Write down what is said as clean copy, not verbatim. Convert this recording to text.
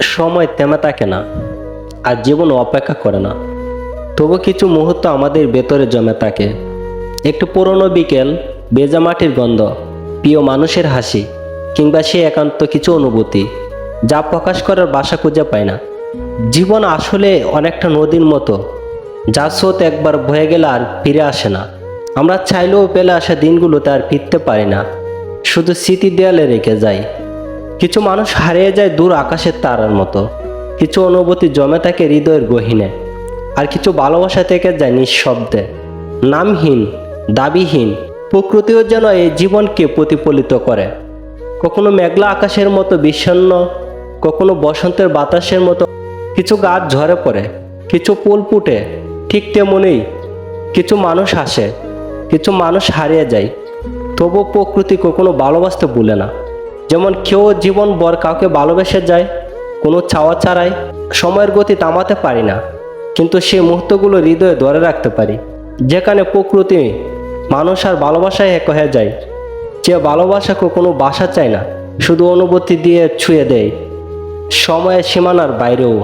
সময় থেমে থাকে না, আর জীবন অপেক্ষা করে না। তবু কিছু মুহূর্ত আমাদের ভেতরে জমে থাকে। একটু পুরনো বিকেল, ভেজা মাটির গন্ধ, প্রিয় মানুষের হাসি, কিংবা সে একান্ত কিছু অনুভূতি যা প্রকাশ করার ভাষা খুঁজে পায় না। জীবন আসলে অনেকটা নদীর মতো, যার স্রোত একবার বয়ে গেলে আর ফিরে আসে না। আমরা চাইলেও পেলে আসা দিনগুলোতে আর ফিরতে পারি না, শুধু স্মৃতি দেয়ালে রেখে যাই। কিছু মানুষ হারিয়ে যায় দূর আকাশের তারার মতো, কিছু অনুভূতি জমে থাকে হৃদয়ের গহীনে, আর কিছু ভালোবাসা থেকে যায় নিঃশব্দে, নামহীন, দাবিহীন। প্রকৃতিও যেন এই জীবনকে প্রতিফলিত করে, কখনো মেঘলা আকাশের মতো বিষণ্ণ, কখনো বসন্তের বাতাসের মতো। কিছু গাছ ঝরে পড়ে, কিছু ফুল ফুটে, ঠিক তেমনই কিছু মানুষ আসে, কিছু মানুষ হারিয়ে যায়। তবু প্রকৃতি কখনো ভালোবাসতে ভুলে না। যেমন কেউ জীবনভর কাউকে ভালোবেসে যায়, কোনো চাওয়া ছাড়াই। সময়ের গতি থামাতে পারি না, কিন্তু সেই মুহূর্তগুলো হৃদয়ে ধরে রাখতে পারি, যেখানে প্রকৃতি, মানুষ আর ভালোবাসায় এক হয়ে যায়। যে ভালোবাসা কখনো বাসা চায় না, শুধু অনুভূতি দিয়ে ছুঁয়ে দেয়, সময়ের সীমানার বাইরেও।